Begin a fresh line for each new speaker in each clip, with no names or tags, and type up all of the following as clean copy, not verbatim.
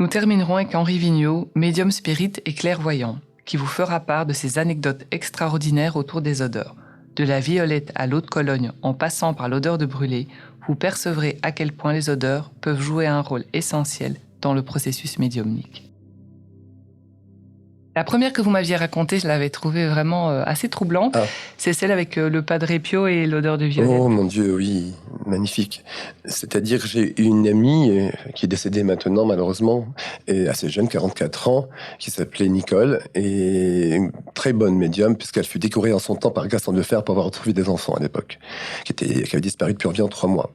Nous terminerons avec Henri Vigneault, médium spirit et clairvoyant, qui vous fera part de ses anecdotes extraordinaires autour des odeurs. De la violette à l'eau de Cologne, en passant par l'odeur de brûlé, vous percevrez à quel point les odeurs peuvent jouer un rôle essentiel dans le processus médiumnique. La première que vous m'aviez racontée, je l'avais trouvée vraiment assez troublante. C'est celle avec le Padre Pio et l'odeur de violette.
Oh mon Dieu, oui, magnifique. C'est-à-dire que j'ai une amie qui est décédée maintenant, malheureusement, et assez jeune, 44 ans, qui s'appelait Nicole, et une très bonne médium, puisqu'elle fut décorée en son temps par Gaston Defferre pour avoir retrouvé des enfants à l'époque, qui avaient disparu depuis environ 3 mois.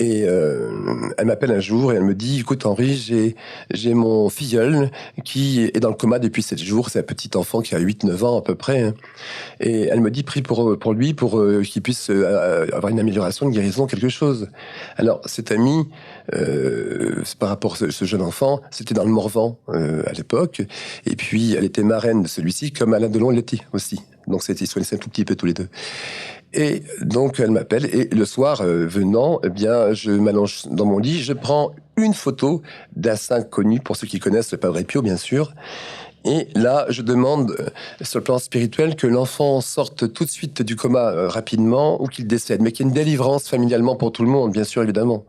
Et elle m'appelle un jour et elle me dit: écoute Henri, j'ai mon filleul qui est dans le coma depuis 7 jours. C'est un petit enfant qui a 8-9 ans à peu près, hein. Et elle me dit: prie pour lui, pour qu'il puisse avoir une amélioration, une guérison, quelque chose. Alors cette amie, par rapport à ce jeune enfant, c'était dans le Morvan à l'époque. Et puis elle était marraine de celui-ci, comme Alain Delon l'était aussi. Donc ils se connaissaient un tout petit peu tous les deux. Et donc, elle m'appelle, et le soir venant, eh bien, je m'allonge dans mon lit, je prends une photo d'un saint connu, pour ceux qui connaissent le Padre Pio, bien sûr. Et là, je demande, sur le plan spirituel, que l'enfant sorte tout de suite du coma rapidement, ou qu'il décède, mais qu'il y ait une délivrance familialement pour tout le monde, bien sûr, évidemment.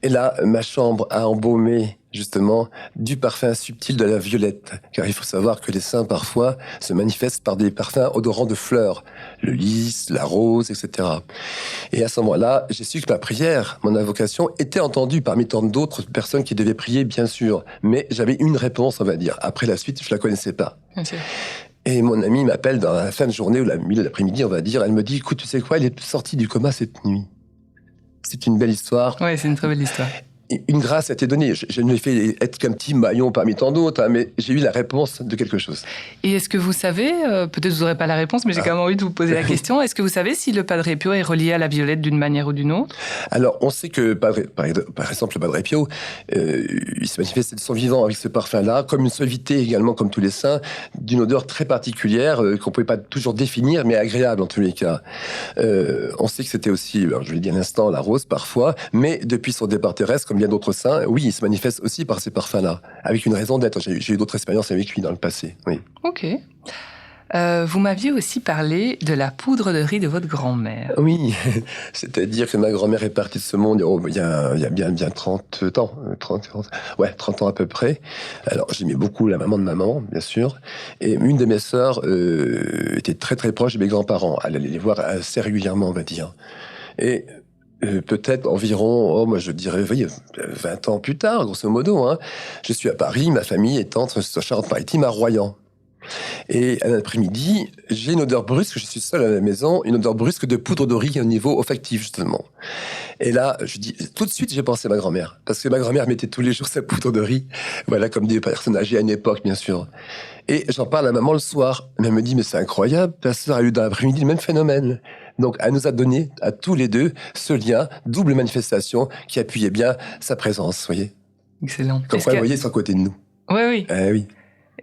Et là, ma chambre a embaumé, justement, du parfum subtil de la violette. Car il faut savoir que les saints, parfois, se manifestent par des parfums odorants de fleurs. Le lys, la rose, etc. Et à ce moment-là, j'ai su que ma prière, mon invocation, était entendue parmi tant d'autres personnes qui devaient prier, bien sûr. Mais j'avais une réponse, on va dire. Après la suite, je la connaissais pas.
Okay.
Et mon ami m'appelle dans la fin de journée, ou la milieu de l'après-midi, on va dire. Elle me dit: écoute, tu sais quoi, il est sorti du coma cette nuit. C'est une belle histoire.
Oui, c'est une très belle histoire.
Une grâce a été donnée. Je ne l'ai fait être qu'un petit maillon parmi tant d'autres, hein, mais j'ai eu la réponse de quelque chose.
Et est-ce que vous savez, peut-être vous n'aurez pas la réponse, mais j'ai quand même envie de vous poser la question, est-ce que vous savez si le Padre Pio est relié à la violette d'une manière ou d'une autre?
Alors, on sait que, par exemple, le Padre Pio, il se manifestait de son vivant avec ce parfum-là, comme une solvité également, comme tous les saints, d'une odeur très particulière, qu'on ne pouvait pas toujours définir, mais agréable en tous les cas. On sait que c'était aussi, alors, je l'ai dit à l'instant, la rose parfois, mais depuis son départ terrestre, comme bien d'autres saints, oui, il se manifeste aussi par ces parfums-là, avec une raison d'être. J'ai eu d'autres expériences avec lui dans le passé, oui.
Ok. Vous m'aviez aussi parlé de la poudre de riz de votre grand-mère.
Oui, c'est-à-dire que ma grand-mère est partie de ce monde il y a bien 30 ans, 30 ans à peu près. Alors, j'aimais beaucoup la maman de maman, bien sûr, et une de mes sœurs était très très proche de mes grands-parents. Elle allait les voir assez régulièrement, on va dire. Et peut-être environ, moi je dirais, vous voyez, 20 ans plus tard, grosso modo, hein, je suis à Paris, ma famille étant entre Charente-Maritime à Royan. Et un après-midi, j'ai une odeur brusque, je suis seul à la maison, une odeur brusque de poudre de riz au niveau olfactif, justement. Et là, je dis, tout de suite, j'ai pensé à ma grand-mère. Parce que ma grand-mère mettait tous les jours sa poudre de riz. Voilà, comme des personnes âgées à une époque, bien sûr. Et j'en parle à maman le soir. Elle me dit, mais c'est incroyable, ta sœur a eu dans l'après-midi le même phénomène. Donc, elle nous a donné, à tous les deux, ce lien, double manifestation, qui appuyait bien sa présence, vous voyez.
Excellent.
Comme quoi, vous voyez, c'est à côté de nous.
Oui, oui.
Oui.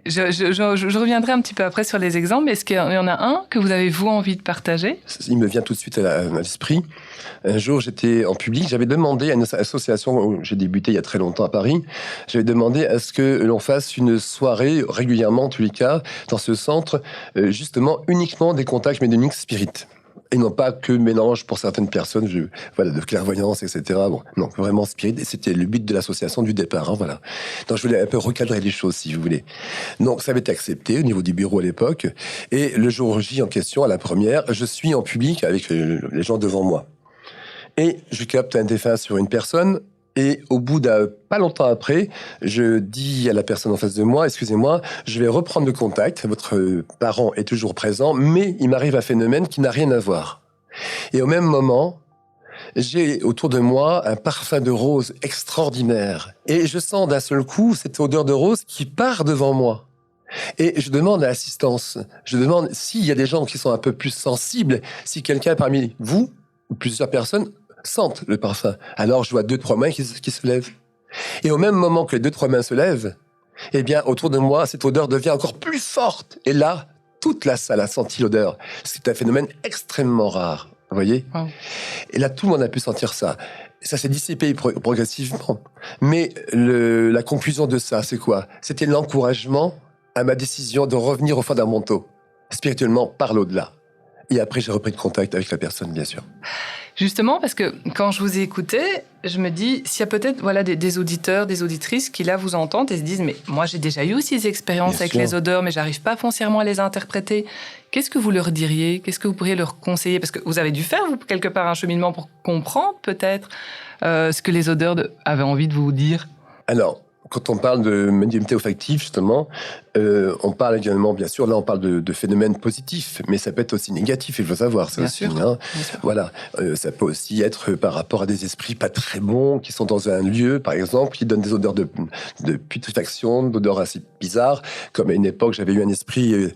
Je reviendrai un petit peu après sur les exemples, mais est-ce qu'il y en a un que vous avez, vous, envie de partager?
Il me vient tout de suite à l'esprit. Un jour, j'étais en public, j'avais demandé à une association où j'ai débuté il y a très longtemps à Paris, j'avais demandé à ce que l'on fasse une soirée régulièrement, en tous les cas, dans ce centre, justement, uniquement des contacts médiumniques spirites. Et non pas que mélange pour certaines personnes, de clairvoyance, etc. Bon, non, vraiment spirit. Et c'était le but de l'association du départ, hein, voilà. Donc je voulais un peu recadrer les choses, si vous voulez. Donc ça avait été accepté au niveau du bureau à l'époque. Et le jour J en question, à la première, je suis en public avec les gens devant moi. Et je capte un défunt sur une personne. Et au bout pas longtemps après, je dis à la personne en face de moi, excusez-moi, je vais reprendre le contact, votre parent est toujours présent, mais il m'arrive un phénomène qui n'a rien à voir. Et au même moment, j'ai autour de moi un parfum de rose extraordinaire. Et je sens d'un seul coup cette odeur de rose qui part devant moi. Et je demande à l'assistance, je demande s'il y a des gens qui sont un peu plus sensibles, si quelqu'un parmi vous, ou plusieurs personnes, sentent le parfum. Alors je vois 2-3 mains qui se lèvent. Et au même moment que les 2-3 mains se lèvent, eh bien, autour de moi, cette odeur devient encore plus forte. Et là, toute la salle a senti l'odeur. C'est un phénomène extrêmement rare, vous voyez ?
Wow.
Et là, tout le monde a pu sentir ça. Ça s'est dissipé progressivement. Mais la conclusion de ça, c'est quoi? C'était l'encouragement à ma décision de revenir aux fondamentaux, spirituellement, par l'au-delà. Et après, j'ai repris le contact avec la personne, bien sûr.
Justement, parce que quand je vous ai écouté, je me dis, s'il y a peut-être des auditeurs, des auditrices qui là vous entendent et se disent, mais moi j'ai déjà eu aussi des expériences avec les odeurs, mais j'arrive pas foncièrement à les interpréter. Qu'est-ce que vous leur diriez? Qu'est-ce que vous pourriez leur conseiller? Parce que vous avez dû faire, vous, quelque part, un cheminement pour comprendre peut-être ce que les odeurs avaient envie de vous dire.
Alors, quand on parle de médiumnité olfactive, justement, on parle également, bien sûr, là on parle de phénomènes positifs, mais ça peut être aussi négatif, il faut savoir ça
Bien
aussi.
sûr.
Hein. Voilà, ça peut aussi être par rapport à des esprits pas très bons, qui sont dans un lieu, par exemple, qui donnent des odeurs de putréfaction, d'odeurs assez bizarres, comme à une époque j'avais eu un esprit...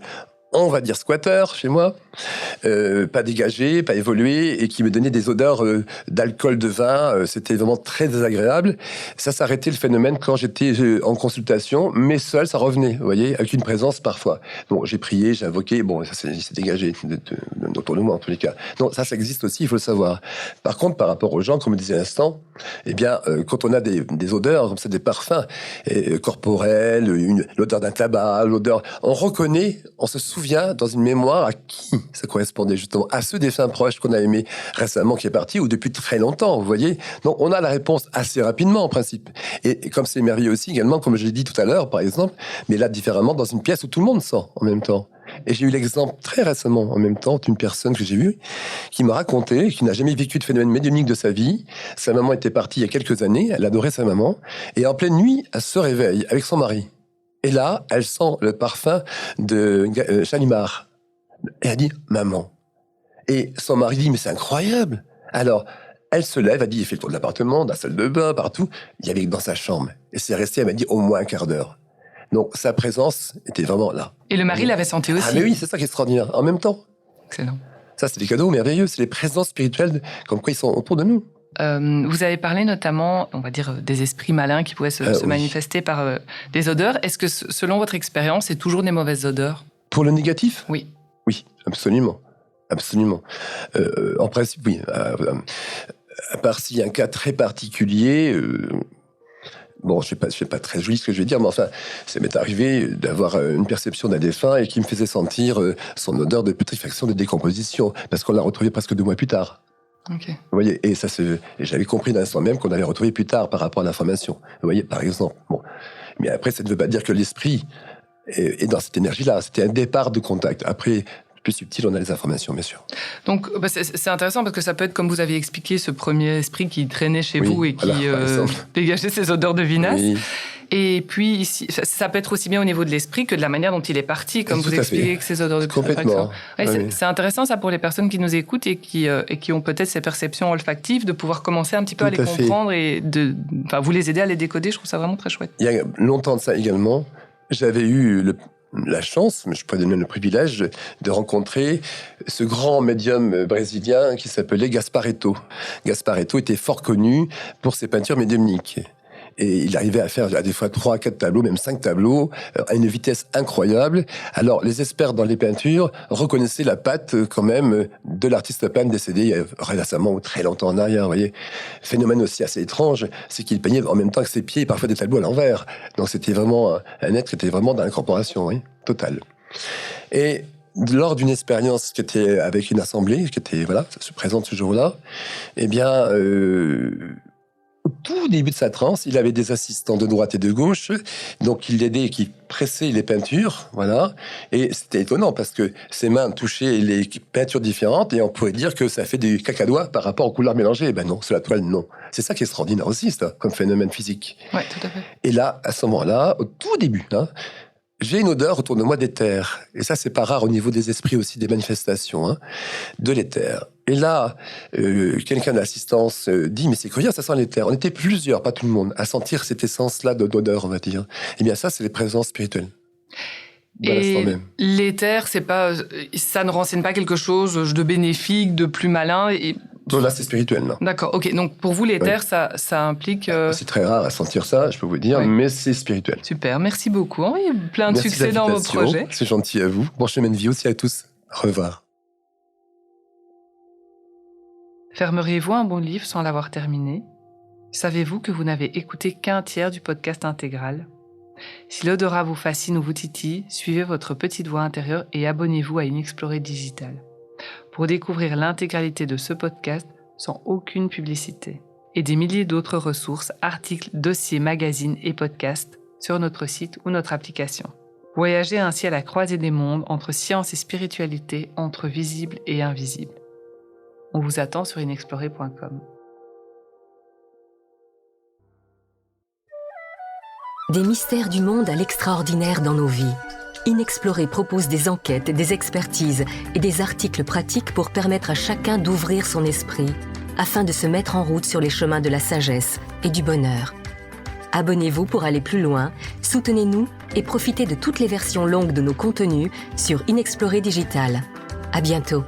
on va dire squatter chez moi, pas dégagé, pas évolué, et qui me donnait des odeurs d'alcool, de vin. C'était vraiment très désagréable. Ça s'arrêtait le phénomène quand j'étais en consultation, mais seul, ça revenait, vous voyez, avec une présence parfois. Donc j'ai prié, j'ai invoqué, bon, ça s'est dégagé autour de moi en tous les cas. Non, ça existe aussi, il faut le savoir. Par contre, par rapport aux gens, comme je disais à l'instant, eh bien, quand on a des odeurs, comme ça, des parfums corporels, l'odeur d'un tabac, l'odeur, on reconnaît, on se souvient dans une mémoire à qui ça correspondait justement, à ceux défunts proches qu'on a aimés récemment qui est parti ou depuis très longtemps, vous voyez. Donc on a la réponse assez rapidement en principe. Et comme c'est merveilleux aussi également, comme je l'ai dit tout à l'heure par exemple, mais là différemment dans une pièce où tout le monde sent en même temps. Et j'ai eu l'exemple très récemment en même temps d'une personne que j'ai vue qui m'a raconté, qui n'a jamais vécu de phénomène médiumnique de sa vie. Sa maman était partie il y a quelques années, elle adorait sa maman, et en pleine nuit, elle se réveille avec son mari. Et là, elle sent le parfum de Chalimard. Et elle dit « Maman ». Et son mari dit « Mais c'est incroyable ». Alors, elle se lève, elle dit « Il fait le tour de l'appartement, de la salle de bain, partout ». Il y avait dans sa chambre. Et c'est resté, elle m'a dit, au moins un quart d'heure. Donc, sa présence était vraiment là.
Et le mari l'avait senti aussi.
Ah mais oui, c'est ça qui est extraordinaire. En même temps.
Excellent.
Ça, c'est des cadeaux merveilleux. C'est les présences spirituelles, comme quoi ils sont autour de nous.
Vous avez parlé notamment, on va dire, des esprits malins qui pouvaient se manifester par des odeurs. Est-ce que, selon votre expérience, c'est toujours des mauvaises odeurs?
Pour le négatif?
Oui.
Oui, absolument. Absolument. En principe, oui. À part s'il y a un cas très particulier... Bon, je ne fais pas très joli ce que je vais dire, mais enfin, ça m'est arrivé d'avoir une perception d'un défunt et qui me faisait sentir son odeur de putréfaction, de décomposition, parce qu'on l'a retrouvé presque 2 mois plus tard.
Okay.
Vous voyez, et j'avais compris dans l'instant même qu'on l'avait retrouvé plus tard par rapport à l'information. Vous voyez, par exemple. Bon. Mais après, ça ne veut pas dire que l'esprit est dans cette énergie-là. C'était un départ de contact. Après, plus subtil, on a les informations, bien sûr.
Donc, c'est intéressant parce que ça peut être, comme vous aviez expliqué, ce premier esprit qui traînait chez vous et qui dégageait ces odeurs de vinasse. Oui. Et puis, ici, ça peut être aussi bien au niveau de l'esprit que de la manière dont il est parti, comme vous expliquez que ces odeurs de putréfaction.
Complètement.
C'est intéressant, ça, pour les personnes qui nous écoutent et qui ont peut-être ces perceptions olfactives, de pouvoir commencer un petit peu à les comprendre et vous les aider à les décoder. Je trouve ça vraiment très chouette.
Il y a longtemps de ça également, j'avais eu la chance, mais je pourrais donner le privilège de rencontrer ce grand médium brésilien qui s'appelait Gasparetto. Gasparetto était fort connu pour ses peintures médiumniques. Et il arrivait à faire à des fois 3 à 4 tableaux, même 5 tableaux, à une vitesse incroyable. Alors, les experts dans les peintures reconnaissaient la patte, quand même, de l'artiste peintre décédé il y a récemment ou très longtemps en arrière, vous voyez. Phénomène aussi assez étrange, c'est qu'il peignait en même temps que ses pieds, parfois des tableaux à l'envers. Donc, c'était vraiment un être qui était vraiment dans l'incorporation, oui, totale. Et lors d'une expérience qui était avec une assemblée, qui était, voilà, se présente ce jour-là, eh bien, au tout début de sa transe, il avait des assistants de droite et de gauche, donc il l'aidait et qui pressait les peintures, voilà. Et c'était étonnant parce que ses mains touchaient les peintures différentes et on pourrait dire que ça fait du cacadois par rapport aux couleurs mélangées. Ben non, sur la toile, non. C'est ça qui est extraordinaire aussi, ça, comme phénomène physique.
Oui, tout à fait.
Et là, à ce moment-là, au tout début, j'ai une odeur autour de moi d'éther. Et ça, c'est pas rare au niveau des esprits aussi, des manifestations, de l'éther. Et là, quelqu'un d'assistance dit, mais c'est curieux, ça sent l'éther. On était plusieurs, pas tout le monde, à sentir cette essence-là d'odeur, on va dire. Eh bien, ça, c'est les présences spirituelles.
Et l'éther, ça ne renseigne pas quelque chose de bénéfique, de plus malin
Non, là, c'est spirituel, non.
D'accord, ok. Donc, pour vous, l'éther, ça implique...
C'est très rare à sentir ça, je peux vous dire, mais c'est spirituel.
Super, merci beaucoup. Plein de succès dans vos projets.
C'est gentil à vous. Bon chemin de vie aussi à tous. Au revoir.
Fermeriez-vous un bon livre sans l'avoir terminé? Savez-vous que vous n'avez écouté qu'un tiers du podcast intégral ? Si l'odorat vous fascine ou vous titille, suivez votre petite voix intérieure et abonnez-vous à Inexploré Digital pour découvrir l'intégralité de ce podcast sans aucune publicité et des milliers d'autres ressources, articles, dossiers, magazines et podcasts sur notre site ou notre application. Voyagez ainsi à la croisée des mondes entre science et spiritualité, entre visible et invisible. On vous attend sur inexploré.com.
Des mystères du monde à l'extraordinaire dans nos vies. Inexploré propose des enquêtes, des expertises et des articles pratiques pour permettre à chacun d'ouvrir son esprit afin de se mettre en route sur les chemins de la sagesse et du bonheur. Abonnez-vous pour aller plus loin, soutenez-nous et profitez de toutes les versions longues de nos contenus sur Inexploré Digital. À bientôt.